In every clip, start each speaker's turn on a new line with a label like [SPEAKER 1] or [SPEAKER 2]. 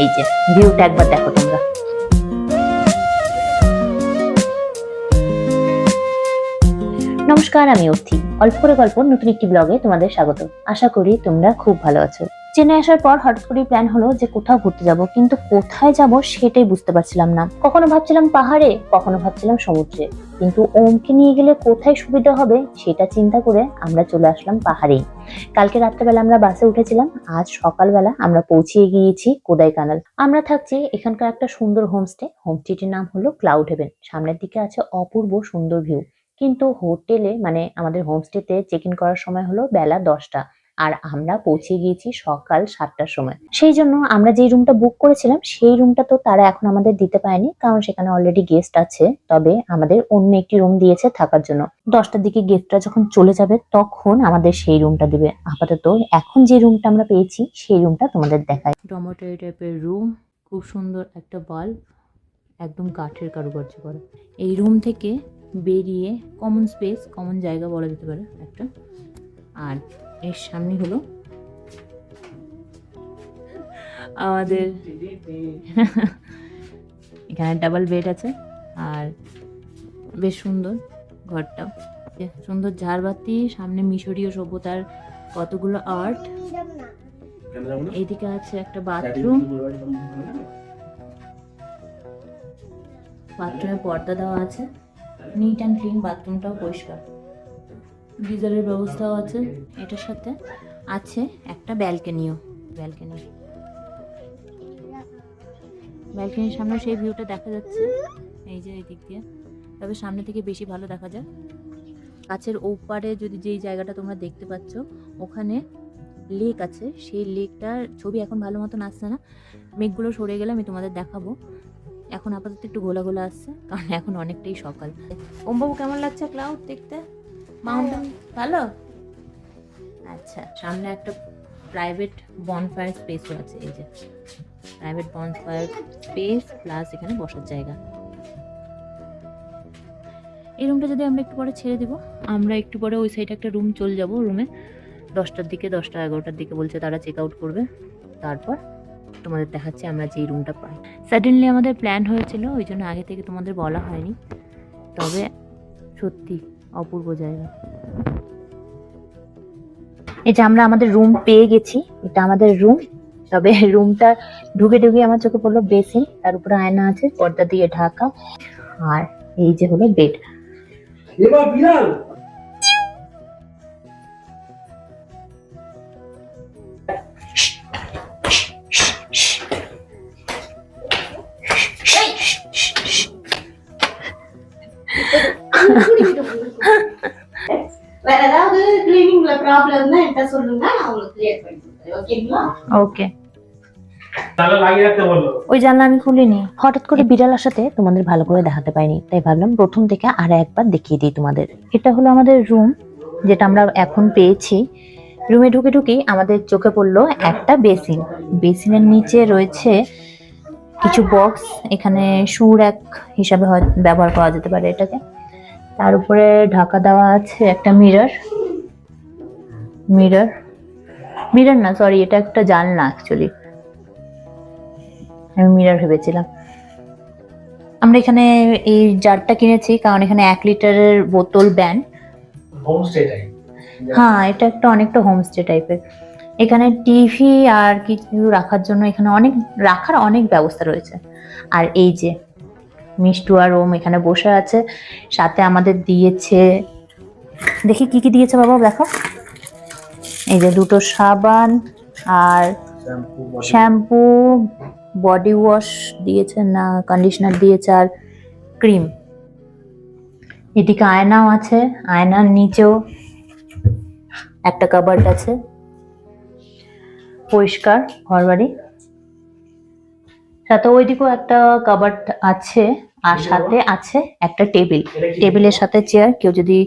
[SPEAKER 1] এই যে ভিউটা একবার দেখো তোমরা। নমস্কার, আমি অর্থি। অল্প করে গল্প নতুন একটি ব্লগে তোমাদের স্বাগত। আশা করি তোমরা খুব ভালো আছো। চেন্নাই আসার পর হঠাৎ করে প্ল্যান হলো যে কোথাও ঘুরতে যাব, কিন্তু কোথায় যাব সেটাই বুঝতে পারছিলাম না। কখনো ভাবছিলাম পাহাড়ে, কখনো ভাবছিলাম সমুদ্রে, কিন্তু ওমকে নিয়ে গেলে কোথায় সুবিধা হবে সেটা চিন্তা করে আমরা চলে আসলাম পাহাড়েই। কালকে রাত্রেবেলা আমরা বাসে উঠেছিলাম, আজ সকালবেলা আমরা পৌঁছিয়ে গিয়েছি কোদাইকানাল। আমরা থাকছি এখানকার একটা সুন্দর হোমস্টেটির নাম হলো ক্লাউড হেভেন। সামনের দিকে আছে অপূর্ব সুন্দর ভিউ, কিন্তু হোটেলে মানে আমাদের হোমস্টেতে চেক ইন করার সময় হলো বেলা 10টা, আর আমরা পৌঁছে গিয়েছি সকাল 7টার সময়। সেই জন্য আমরা যেই রুমটা বুক করেছিলাম সেই রুমটা তো তারা এখন আমাদের দিতে পারেনি, কারণ সেখানে অলরেডি গেস্ট আছে। তবে আমাদের অন্য একটি রুম দিয়েছে থাকার জন্য। 10টার দিকে গেস্টরা যখন চলে যাবে তখন আমাদের সেই রুমটা দিবে। আপাতত এখন যে রুমটা আমরা পেয়েছি সেই রুমটা তোমাদের দেখাই। টমেটো টাইপের রুম, খুব সুন্দর একটা বাল্ব, একদম কাঠের কারুকার্য করা। এই রুম থেকে বেরিয়ে কমন স্পেস, কমন জায়গা বলা যেতে পারে একটা, আর এর সামনে হলো আমাদের এখানে ডাবল বেড আছে, আর বেশ সুন্দর ঘরটাও। সুন্দর ঝাড়বাতি, সামনে মিশরীয় সভ্যতার কতগুলো আর্ট। এইদিকে আছে একটা বাথরুম, বাথরুমে পর্দা দেওয়া আছে, নিট অ্যান্ড ক্লিন, বাথরুমটাও পরিষ্কার, গিজারের ব্যবস্থাও আছে। এটার সাথে আছে একটা ব্যালকনির সামনে সেই ভিউটা দেখা যাচ্ছে, এই যে এই দিক দিয়ে। তবে সামনে থেকে বেশি ভালো দেখা যায়। কাছের ওপারে যদি যেই জায়গাটা তোমরা দেখতে পাচ্ছ ওখানে লেক আছে, সেই লেকটার ছবি এখন ভালো মতন আসছে না, মেঘগুলো সরে গেলে আমি তোমাদের দেখাবো। এখন আপাতত একটু গোলা গোলা আসছে, কারণ এখন অনেকটাই সকাল। ওমবাবু, কেমন লাগছে ক্লাউড দেখতে? মাউন্টেন ভালো? আচ্ছা, সামনে একটা প্রাইভেট বনফায়ার স্পেসও আছে। এই যে প্রাইভেট বনফায়ার স্পেস প্লাস এখানে বসার জায়গা। এই রুমটা যদি আমরা একটু পরে ছেড়ে দিব, আমরা একটু পরে ওই সাইডে একটা রুম চলে যাব। রুমে 10টার দিকে, 10টা-11টার দিকে বলছে তারা চেক আউট করবে। তারপর তোমাদের দেখাচ্ছি আমরা যেই রুমটা পাই। সাডেনলি আমাদের প্ল্যান হয়েছিল, ওই জন্য আগে থেকে তোমাদের বলা হয়নি। তবে সত্যি অপূর্ব জায়গা। এই যে আমরা আমাদের রুম পেয়ে গেছি, এটা আমাদের রুম। তবে রুমটা ঢুকে আমার চোখে পড়লো বেসিন, তার উপরে আয়না আছে, পর্দা দিয়ে ঢাকা, আর এই যে হলো বেড।
[SPEAKER 2] வேற ஏதாவது கிளீனிங்ல ப்ராப்ளம் இருந்தா என்கிட்ட சொல்லுங்க, நான் உங்களுக்கு கிளியர் பண்ணி கொடுத்துறேன். ஓகேங்களா?
[SPEAKER 1] ওকে। ওই জানলা আমি খুলিনি, হঠাৎ করে বিড়াল আসাতে তোমাদের ভালো করে দেখাতে পাইনি, তাই ভাবলাম প্রথম থেকে আর একবার দেখিয়ে দিই তোমাদের। এটা হলো আমাদের রুম, যেটা আমরা এখন পেয়েছি। রুমে ঢুকে আমাদের চোখে পড়লো একটা বেসিন। বেসিনের নিচে রয়েছে কিছু বক্স, এখানে শু র্যাক হিসাবে ব্যবহার করা যেতে পারে এটাকে। তার উপরে ঢাকা দেওয়া আছে একটা মিরর না, সরি, এটা একটা জানলা। অ্যাকচুয়ালি আমি মিরর ভেবেছিলাম। আমরা এখানে এই জারটা কিনেছি কারণ এখানে 1 লিটারের বোতল ব্যান। হ্যাঁ, এটা একটা অনেকটা হোমস্টে টাইপের। এখানে টিভি আর কিছু রাখার জন্য এখানে অনেক ব্যবস্থা রয়েছে। আর এই যে মিষ্টু আর ওম এখানে বসে আছে, সাথে আমাদের দিয়েছে, দেখি কি কি দিয়েছে বাবা, দেখো। এই যে 2টো সাবান আর শ্যাম্পু, বডি ওয়াশ দিয়েছে, না কন্ডিশনার দিয়েছে, আর ক্রিম। এদিকে আয়নাও আছে, আয়নার নিচেও একটা কাবার্ড আছে। পরিষ্কার ঘরবাড়ি। সাথে ওইদিকেও একটা কাবার্ড আছে, আর সাথে আছে একটা টেবিলের সাথে চেয়ার, কেউ যদি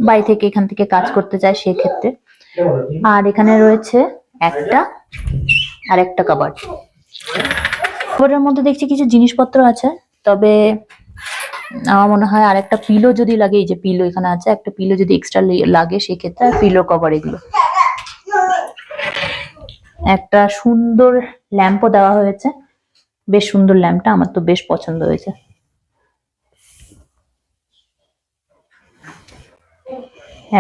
[SPEAKER 1] বাড়ি থেকে এখান থেকে কাজ করতে চায় সেক্ষেত্রে। আর এখানে রয়েছে একটা কাবার্ড। কাবার্ডের মধ্যে দেখছি কিছু জিনিসপত্র আছে, তবে আমার মনে হয় আর একটা পিলো যদি লাগে, এই যে পিলো এখানে আছে, একটা পিলো যদি এক্সট্রা লাগে সেক্ষেত্রে, আর পিলো কভার এগুলো। একটা সুন্দর ল্যাম্পও দেওয়া হয়েছে, বেশ সুন্দর ল্যাম্পটা, আমার তো বেশ পছন্দ হয়েছে।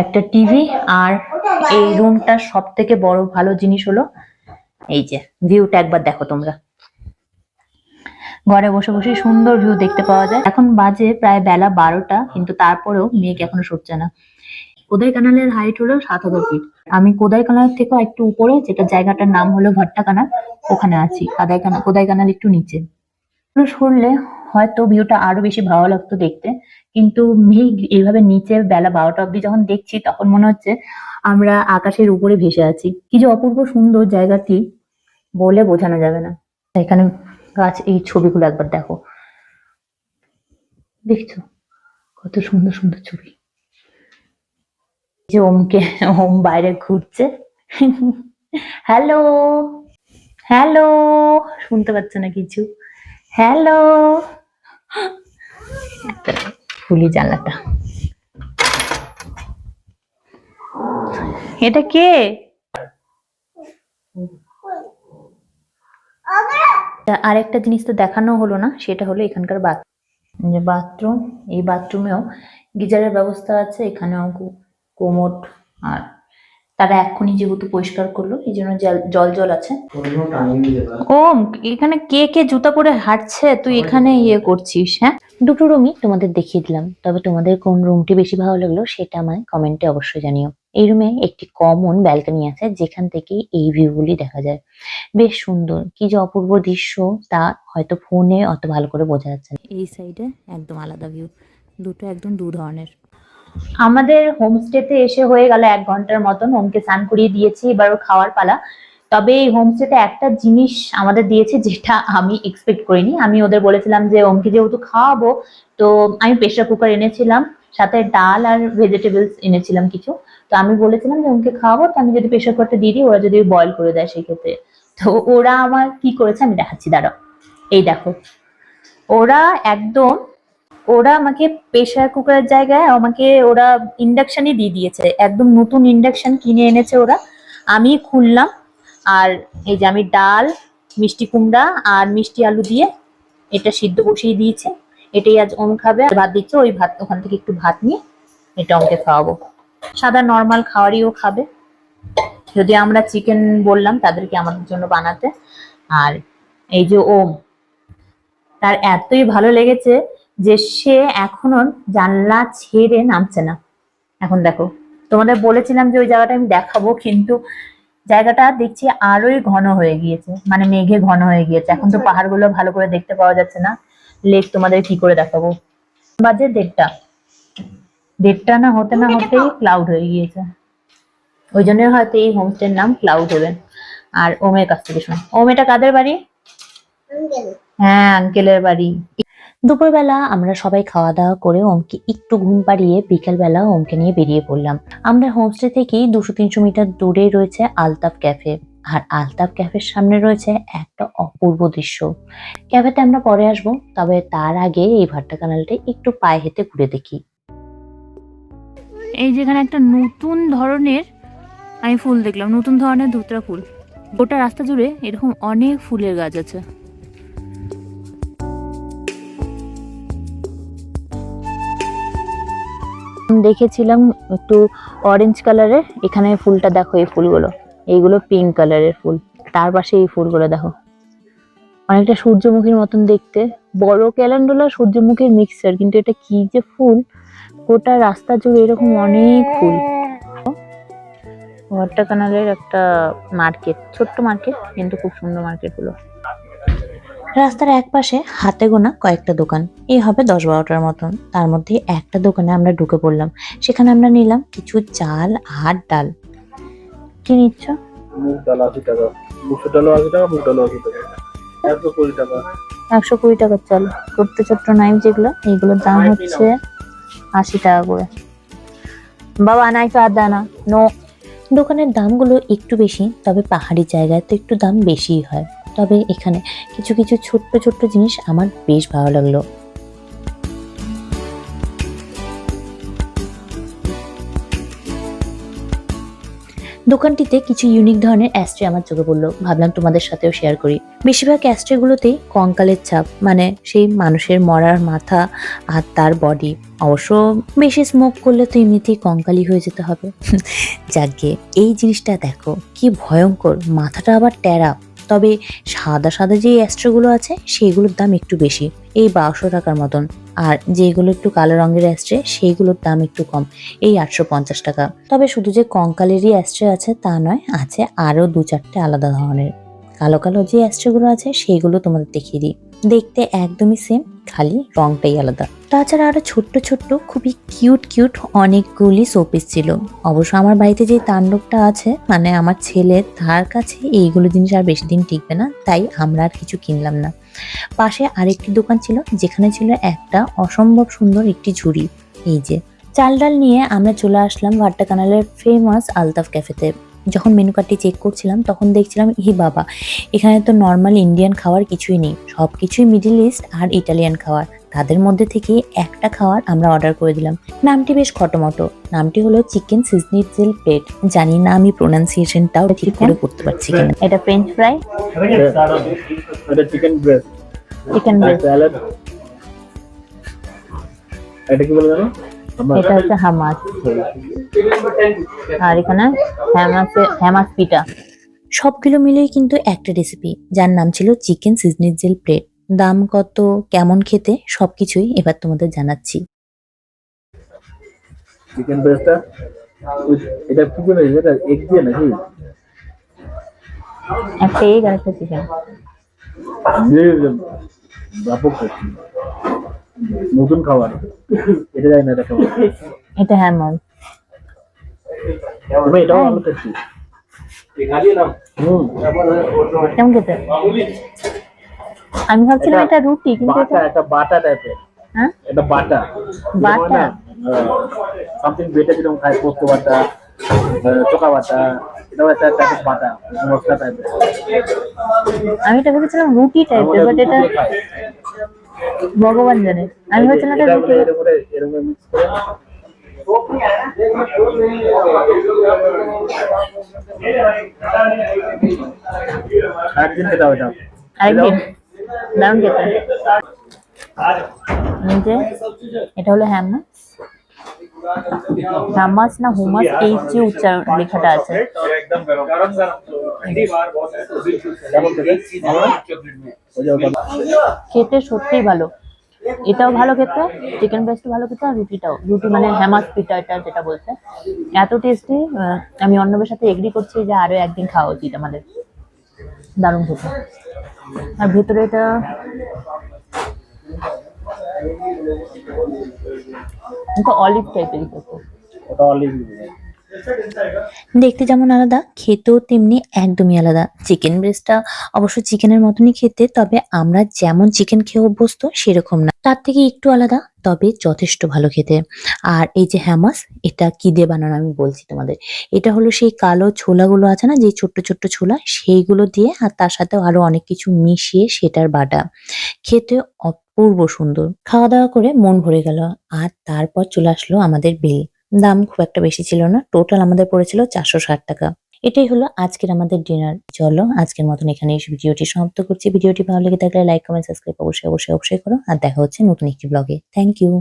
[SPEAKER 1] একটা টিভি, আর এই রুমটার সব থেকে বড় ভালো জিনিস হলো এই যে ভিউটা একবার দেখো তোমরা। ঘরে বসে বসে সুন্দর ভিউ দেখতে পাওয়া যায়। এখন বাজে প্রায় বেলা 12টা, কিন্তু তারপরেও মেঘ এখনো সরছে না। কোদাইকানালের হাইট হলো 7000 ফিট। আমি কোদাইকানাল থেকে একটু উপরে, যেটা জায়গাটার নাম হলো ভাট্টাকানাল, ওখানে আছি। কোদাইকানাল একটু নিচে সরলে হয়তো ভিউটা আরো বেশি ভালো লাগতো দেখতে, কিন্তু মেঘ এইভাবে নিচে বেলা 12টা অব্দি যখন দেখছি, তখন মনে হচ্ছে আমরা আকাশের উপরে ভেসে আছি। কি যে অপূর্ব সুন্দর জায়গাটি, বলে বোঝানো যাবে না। এখানে গাছ, এই ছবিগুলো একবার দেখো, দেখছো কত সুন্দর সুন্দর ছবি। যে ওম বাইরে ঘুরছে। হ্যালো হ্যালো, শুনতে পাচ্ছ না কিছু? হ্যালো, খুলি জানলাটা। এটা কে? আরেকটা জিনিস তো দেখানো হলো না, সেটা হলো এখানকার বাথরুম। এই বাথরুমেও গিজারের ব্যবস্থা আছে, এখানেও কোমোড, আর তারা এক্ষুনি যেহেতু পরিষ্কার করলো এই জন্য জল জল আছে। ওম, এখানে কে কে জুতা পরে হাঁটছে, তুই এখানে ইয়ে করছিস? হ্যাঁ, দুটো রুমই তোমাদের দেখিয়ে দিলাম, তবে তোমাদের কোন রুমটি বেশি ভালো লাগলো সেটা আমায় কমেন্টে অবশ্যই জানিও। এই রুমে একটি কমন ব্যালকনি আছে, যেখান থেকে এই ভিউগুলি দেখা যায়। বেশ সুন্দর, কি যে অপূর্ব দৃশ্য, তা হয়তো ফোনে অত ভালো করে বোঝা যাচ্ছে না। এই সাইডে একদম আলাদা ভিউ, দুটো একদম দু ধরনের। আমাদের হোমস্টেতে এসে হয়ে গেল 1 ঘন্টার মতন। ওমকে স্নান করিয়ে দিয়েছি, এবার ওর খাওয়ার পালা। তবে এই হোমস্টেতে একটা জিনিস আমাদের দিয়েছে যেটা আমি এক্সপেক্ট করিনি। আমি ওদের বলেছিলাম যে ওমকে যেহেতু খাওয়াবো, তো আমি প্রেসার কুকার এনেছিলাম, সাথে ডাল আর ভেজিটেবলস এনেছিলাম কিছু। তো আমি বলেছিলাম যে ওমকে খাওয়াবো, তো আমি যদি প্রেসার কুকারটা দিয়ে দিই, ওরা যদি বয়েল করে দেয় সেক্ষেত্রে। তো ওরা আমার কি করেছে আমি দেখাচ্ছি, দাঁড়াও। এই দেখো, ওরা একদম, ওরা আমাকে প্রেসার কুকারের জায়গায় আমাকে ওরা ইন্ডাকশনই দিয়ে দিয়েছে। একদম নতুন ইন্ডাকশন কিনে এনেছে ওরা, আমি খুললাম। আর এই যে আমি ডাল, মিষ্টি কুমড়া আর মিষ্টি আলু দিয়ে এটা সিদ্ধ বসিয়ে দিয়েছে। এটাই আজ ওম খাবে। আর ভাত দিচ্ছে, ওই ভাত, ওখান থেকে একটু ভাত নিয়ে এটা ওমকে খাওয়াবো। সাদা নর্মাল খাওয়ারই ও খাবে, যদি আমরা চিকেন বললাম তাদেরকে আমাদের জন্য বানাতে। আর এই যে ওম, তার এতই ভালো লেগেছে যে সে এখনো জানলা ছেড়ে নামছে না। এখন দেখো, তোমাদের বলেছিলাম যে ওই জায়গাটা আমি দেখাবো, কিন্তু জায়গাটা দেখছি আরোই ঘন হয়ে গিয়েছে, মানে মেঘে ঘন হয়ে গিয়েছে। এখন তো পাহাড়গুলো ভালো করে দেখতে পাওয়া যাচ্ছে না, লেক তোমাদের কি করে দেখাবো। বাজে 1:30 না হতে না হতেই ক্লাউড হয়ে গিয়েছে। ওই জন্য হয়তো এই হোমস্টের নাম ক্লাউড হেভেন। আর ওমের কাছ থেকে শোনো, ওম এটা কাদের বাড়ি? হ্যাঁ, আঙ্কেলের বাড়ি। দুপুরবেলা আমরা সবাই খাওয়া দাওয়া করে ওমকে একটু ঘুম পাড়িয়ে বিকেলবেলা ওমকে নিয়ে বেরিয়ে পড়লাম। আমরা হোমস্টে থেকেই 200-300 মিটার দূরেই রয়েছে আলতাফ ক্যাফে। আর আলতাফ ক্যাফের সামনে রয়েছে একটা অপূর্ব দৃশ্য। ক্যাফেতে আমরা পরে আসবো, তবে তার আগে এই ভাট্টাকানালটা একটু পায়ে হেঁটে ঘুরে দেখি। এই যেখানে একটা নতুন ধরনের আমি ফুল দেখলাম, নতুন ধরনের ধুতরা ফুল। গোটা রাস্তা জুড়ে এরকম অনেক ফুলের গাছ আছে। দেখেছিলাম একটু অরেঞ্জ কালারের, এখানে ফুলটা দেখো, এই ফুলগুলো, এইগুলো পিঙ্ক কালারের ফুল। তার পাশে এই ফুলগুলো দেখো, অনেকটা সূর্যমুখীর মতন দেখতে, বড় ক্যালেন্ডুলা সূর্যমুখীর মিক্সচার, কিন্তু এটা কি যে ফুল, গোটা রাস্তা জুড়ে এরকম অনেক ফুল। ভাট্টাকানালের একটা মার্কেট, ছোট্ট মার্কেট, কিন্তু খুব সুন্দর মার্কেট গুলো। রাস্তার এক পাশে হাতে গোনা কয়েকটা দোকান, এই হবে 10-12টার মতন। তার মধ্যে একটা দোকানে আমরা ঢুকে পড়লাম। সেখানে আমরা নিলাম কিছু চাল আর ডাল। কি নিচ্ছ?
[SPEAKER 3] মুগ ডাল 80 টাকা, মুসুর ডালও 80 টাকা, মুগ ডালও 80 টাকা, 120 টাকা।
[SPEAKER 1] 120 টাকার চাল, ছোট্ট ছোট্ট নাইফ যেগুলো, এইগুলোর দাম হচ্ছে 80 টাকা করে। বাবা নাইফ আর দানা নো। দোকানের দামগুলো একটু বেশি, তবে পাহাড়ি জায়গায় তো একটু দাম বেশিই হয়। তবে এখানে কিছু কিছু ছোট্ট ছোট্ট জিনিস আমার বেশ ভালো লাগলো। দোকানটিতে কিছু ইউনিক ধরনের অ্যাস্ট্রে আমার চোখে পড়লো, ভাবলাম তোমাদের সাথেও শেয়ার করি। বেশিরভাগ অ্যাস্ট্রে গুলোতেই কঙ্কালের ছাপ, মানে সেই মানুষের মরার মাথা আর তার বডি। অবশ্য বেশি স্মোক করলে তো এমনিতেই কঙ্কালি হয়ে যেতে হবে। যাকে এই জিনিসটা দেখো কি ভয়ঙ্কর, মাথাটা আবার টেরা। তবে সাদা সাদা যে অ্যাস্ট্রেগুলো আছে সেইগুলোর দাম একটু বেশি, এই 1200 টাকার মতন। আর যেগুলো একটু কালো রঙের অ্যাস্ট্রে সেইগুলোর দাম একটু কম, এই 850 টাকা। তবে শুধু যে কঙ্কালেরই অ্যাস্ট্রে আছে তা নয়, আছে আরো 2-4টে আলাদা ধরনের। কালো কালো যে অ্যাস্ট্রেগুলো আছে সেইগুলো তোমাদের দেখিয়ে দিই। দেখতে একদমই সেম, খালি রংটাই আলাদা। তাছাড়া আরো ছোট্ট ছোট্ট খুবই কিউট কিউট অনেকগুলি শোপিস ছিল। অবশ্য আমার বাড়িতে যে তাণ্ডবটা আছে, মানে আমার ছেলে, তার কাছে এইগুলো জিনিস আর বেশি দিন টিকবে না, তাই আমরা আর কিছু কিনলাম না। পাশে আরেকটি দোকান ছিল যেখানে ছিল একটা অসম্ভব সুন্দর একটি ঝুড়ি। এই যে চাল ডাল নিয়ে আমরা চলে আসলাম ভাট্টাকানালের ফেমাস আলতাফ ক্যাফেতে। যখন মেনু কার্ডটি চেক করছিলাম তখন দেখছিলাম ই বাবা, এখানে তো নর্মাল ইন্ডিয়ান খাবার কিছুই নেই, সবকিছুই মিডল ইস্ট আর ইটালিয়ান খাবার। তাদের মধ্যে থেকে একটা খাবার আমরা অর্ডার করে দিলাম। নামটি বেশ খটোমটো, নামটি হলো চিকেন সিজনিটজেল প্লেট। জানি না আমি প্রোনাউন্সিয়েশনটাও ঠিক করে করতে পারছি কিনা। এটা ফ্রেঞ্চ ফ্রাই,
[SPEAKER 3] এটা chicken breast,
[SPEAKER 1] chicken breast,
[SPEAKER 3] salad, এটা কি বলে জানো?
[SPEAKER 1] এটা হচ্ছে হামাস, আর এখানে হ্যামাস পিটা। সবগুলো মিলেই কিন্তু একটা রেসিপি, যার নাম ছিল চিকেন সিজনিটজেল প্লেট। দাম কত, কেমন খেতে, সবকিছুই এবার তোমাদের জানাচ্ছি।
[SPEAKER 3] চিকেন ব্রেস্টটা এটা কি করে, এটা এগ দিয়ে নাকি?
[SPEAKER 1] একটা এগ আর একটা চিকেন।
[SPEAKER 3] ব্যাপক টেস্টি, নতুন খাবার, এটা জানি না এটা খাবার।
[SPEAKER 1] এটা হ্যামাস,
[SPEAKER 3] তবে এটাও ভালো টেস্টি।
[SPEAKER 1] কেমন খেতে? আমি ভাবছিলাম এটা রুটি, কিন্তু
[SPEAKER 3] বাটা, একটা বাটা টাইপের।
[SPEAKER 1] হ্যাঁ,
[SPEAKER 3] এটা বাটা
[SPEAKER 1] বাটা?
[SPEAKER 3] সামথিং বেটা যেরকম খায়, পোস্ত বাটা, চোকা বাটা, এটাও একটা টাইপের বাটা, মশলা টাইপের।
[SPEAKER 1] আমি এটা ভেবেছিলাম রুটি টাইপের, বাট এটা ভগবান জানে। আমি ভাবছিলাম এটা রুটি।
[SPEAKER 3] এরকম মিক্স করে একদিন খেতে হবে এটা।
[SPEAKER 1] আরেকদিন দারুণ খেতে। এই যে এটা হলো হ্যামাস, হ্যামাস না হুমাস, এই যে উচ্চারণ লেখাটা আছে। খেতে সত্যিই ভালো, এটাও ভালো খেতে, চিকেন ব্রেস্ট ভালো খেতে, আর রুটিটাও, রুটি মানে হ্যামাস পিঠা এটা যেটা বলছে, এত টেস্টি। আমি অন্নবের সাথে এগ্রি করছি যে আরো একদিন খাওয়া উচিত আমাদের, দারুণ খেতে। আর ভেতরে এটা অলিভ টাইপের খেতে,
[SPEAKER 3] ওটা অলিভ।
[SPEAKER 1] দেখতে যেমন আলাদা, খেতেও তেমনি একদমই আলাদা। চিকেন ব্রেস্টটা অবশ্য চিকেনের মতনই খেতে, তবে আমরা যেমন চিকেন খেয়ে অভ্যস্ত সেরকম না, তার থেকে একটু আলাদা, তবে যথেষ্ট ভালো খেতে। আর এই যে হ্যামাস, এটা কি দিয়ে বানানো আমি বলছি তোমাদের। এটা হলো সেই কালো ছোলাগুলো আছে না, যে ছোট্ট ছোট্ট ছোলা, সেইগুলো দিয়ে আর তার সাথে আরো অনেক কিছু মিশিয়ে সেটার বাটা। খেতে অপূর্ব সুন্দর। খাওয়া দাওয়া করে মন ভরে গেল, আর তারপর চলে আসলো আমাদের বিল। দাম খুব একটা বেশি ছিল না, টোটাল আমাদের পড়েছিল 460 টাকা। এটাই হলো আজকের আমাদের ডিনার। চলো আজকের মতন এখানে এই ভিডিওটি সমাপ্ত করছি। ভিডিওটি ভালো লেগে থাকলে লাইক, কমেন্ট, সাবস্ক্রাইব অবশ্যই অবশ্যই অবশ্যই করো। আর দেখা হচ্ছে নতুন একটি ব্লগে। Thank you.